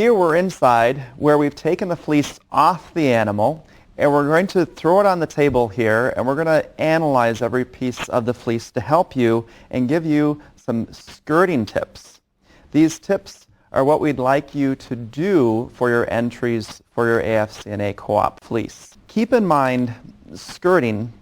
Here we're inside where we've taken the fleece off the animal, and we're going to throw it on the table here, and we're going to analyze every piece of the fleece to help you and give you some skirting tips. These tips are what we'd like you to do for your entries for your AFCNA co-op fleece. Keep in mind, skirting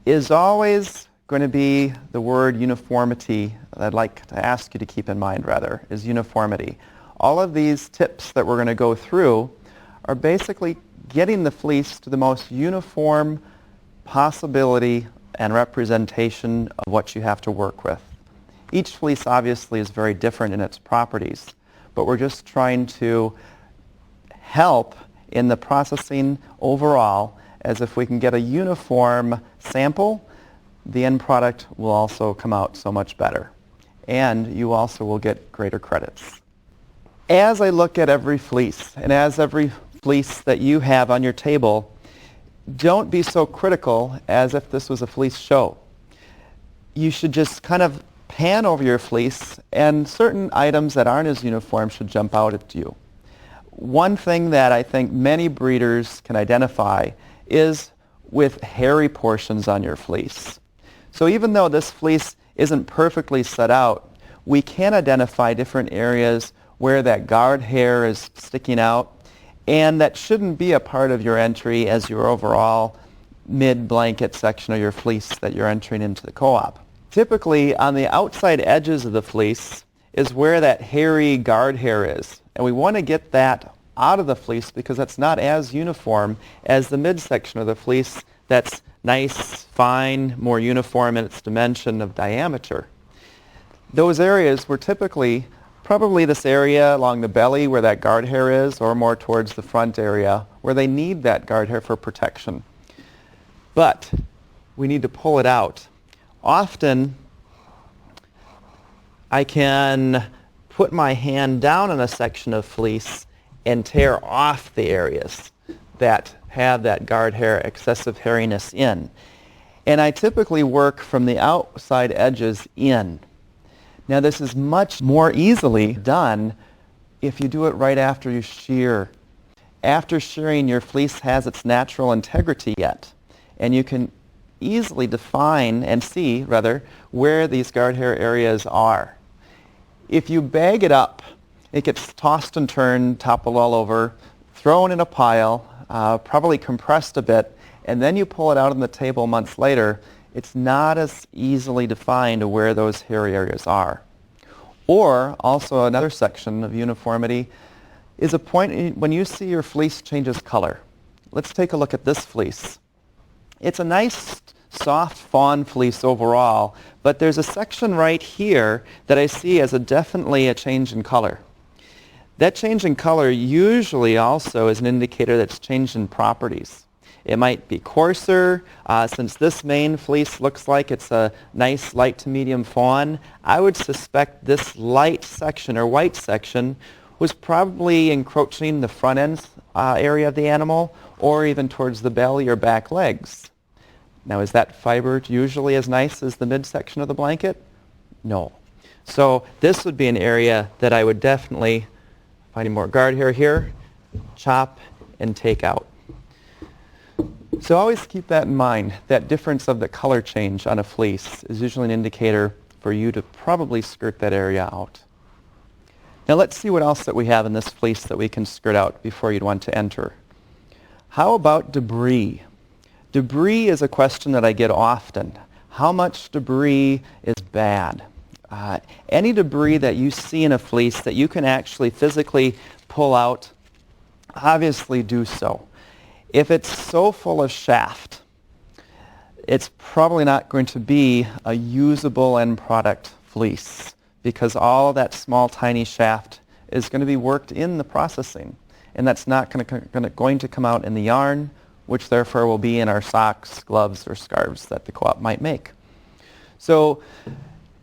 is always going to be the word uniformity that I'd like to ask you to keep in mind, rather, is uniformity. All of these tips that we're going to go through are basically getting the fleece to the most uniform possibility and representation of what you have to work with. Each fleece obviously is very different in its properties, but we're just trying to help in the processing overall, as if we can get a uniform sample, the end product will also come out so much better. And you also will get greater credits. As I look at every fleece, and as every fleece that you have on your table, don't be so critical as if this was a fleece show. You should just kind of pan over your fleece, and certain items that aren't as uniform should jump out at you. One thing that I think many breeders can identify is with hairy portions on your fleece. So even though this fleece isn't perfectly set out, we can identify different areas where that guard hair is sticking out, and that shouldn't be a part of your entry as your overall mid-blanket section of your fleece that you're entering into the co-op. Typically, on the outside edges of the fleece is where that hairy guard hair is, and we want to get that out of the fleece because that's not as uniform as the midsection of the fleece that's nice, fine, more uniform in its dimension of diameter. Those areas were typically probably this area along the belly where that guard hair is, or more towards the front area where they need that guard hair for protection. But we need to pull it out. Often I can put my hand down on a section of fleece and tear off the areas that have that guard hair excessive hairiness in. And I typically work from the outside edges in. Now this is much more easily done if you do it right after you shear. After shearing, your fleece has its natural integrity yet, and you can easily define and see, rather, where these guard hair areas are. If you bag it up, it gets tossed and turned, toppled all over, thrown in a pile, probably compressed a bit, and then you pull it out on the table months later, it's not as easily defined where those hairy areas are. Or, also another section of uniformity is a point when you see your fleece changes color. Let's take a look at this fleece. It's a nice, soft fawn fleece overall, but there's a section right here that I see as definitely a change in color. That change in color usually also is an indicator that's changed in properties. It might be coarser. Since this main fleece looks like it's a nice light to medium fawn, I would suspect this light section or white section was probably encroaching the front end area of the animal, or even towards the belly or back legs. Now, is that fiber usually as nice as the midsection of the blanket? No. So this would be an area that I would definitely, finding more guard hair here, chop and take out. So always keep that in mind. That difference of the color change on a fleece is usually an indicator for you to probably skirt that area out. Now let's see what else that we have in this fleece that we can skirt out before you'd want to enter. How about debris? Debris is a question that I get often. How much debris is bad? Any debris that you see in a fleece that you can actually physically pull out, obviously do so. If it's so full of shaft, it's probably not going to be a usable end product fleece, because all that small tiny shaft is going to be worked in the processing, and that's not going to come out in the yarn, which therefore will be in our socks, gloves, or scarves that the co-op might make. So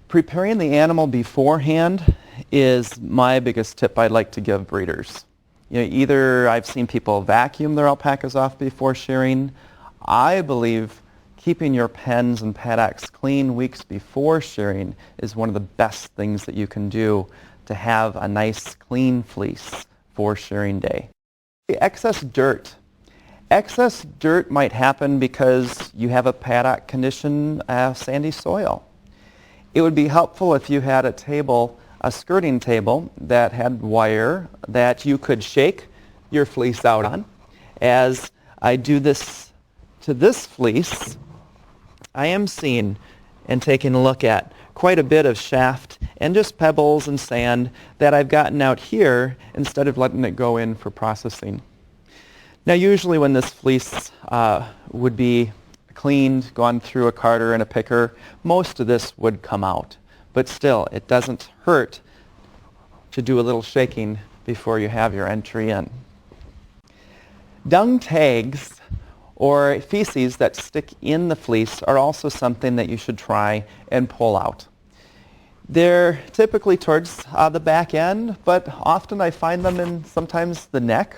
preparing the animal beforehand is my biggest tip I'd like to give breeders. You know, either I've seen people vacuum their alpacas off before shearing. I believe keeping your pens and paddocks clean weeks before shearing is one of the best things that you can do to have a nice clean fleece for shearing day. Excess dirt. Excess dirt might happen because you have a paddock condition, sandy soil. It would be helpful if you had a table, a skirting table that had wire that you could shake your fleece out on. As I do this to this fleece, I am seeing and taking a look at quite a bit of shaft and just pebbles and sand that I've gotten out here instead of letting it go in for processing. Now usually when this fleece would be cleaned, gone through a carder and a picker, most of this would come out. But still, it doesn't hurt to do a little shaking before you have your entry in. Dung tags or feces that stick in the fleece are also something that you should try and pull out. They're typically towards the back end, but often I find them in sometimes the neck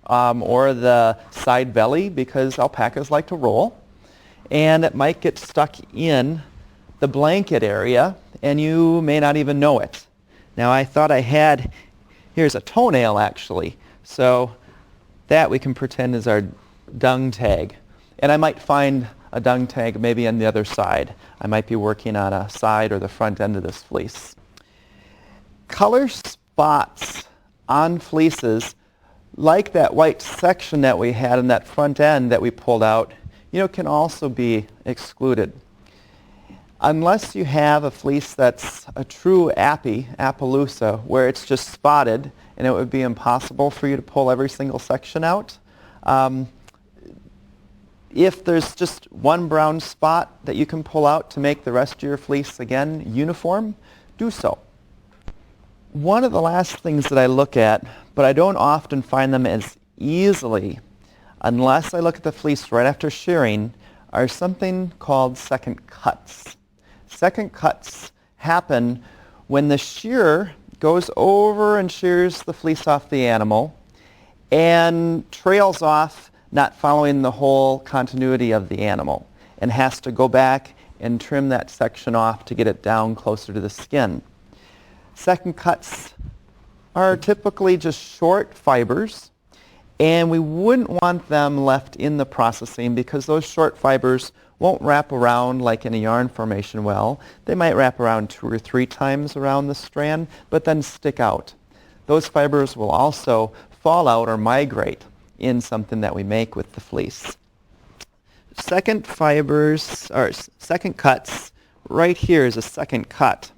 or the side belly because alpacas like to roll. And it might get stuck in the blanket area and you may not even know it. Now I thought I had, here's a toenail actually, so that we can pretend is our dung tag. And I might find a dung tag maybe on the other side. I might be working on a side or the front end of this fleece. Color spots on fleeces, like that white section that we had in that front end that we pulled out, can also be excluded. Unless you have a fleece that's a true Appaloosa, where it's just spotted and it would be impossible for you to pull every single section out. If there's just one brown spot that you can pull out to make the rest of your fleece, again, uniform, do so. One of the last things that I look at, but I don't often find them as easily, unless I look at the fleece right after shearing, are something called second cuts. Second cuts happen when the shearer goes over and shears the fleece off the animal and trails off, not following the whole continuity of the animal, and has to go back and trim that section off to get it down closer to the skin. Second cuts are typically just short fibers, and we wouldn't want them left in the processing because those short fibers won't wrap around like in a yarn formation well. They might wrap around 2 or 3 times around the strand, but then stick out. Those fibers will also fall out or migrate in something that we make with the fleece. Second fibers, or second cuts, right here is a second cut.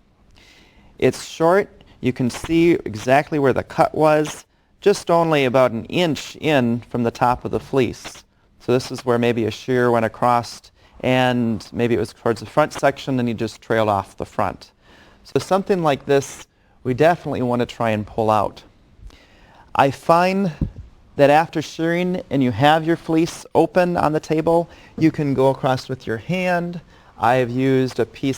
It's short. You can see exactly where the cut was, just only about an inch in from the top of the fleece. So this is where maybe a shear went across and maybe it was towards the front section and you just trailed off the front. So something like this we definitely want to try and pull out. I find that after shearing and you have your fleece open on the table, you can go across with your hand. I've used a piece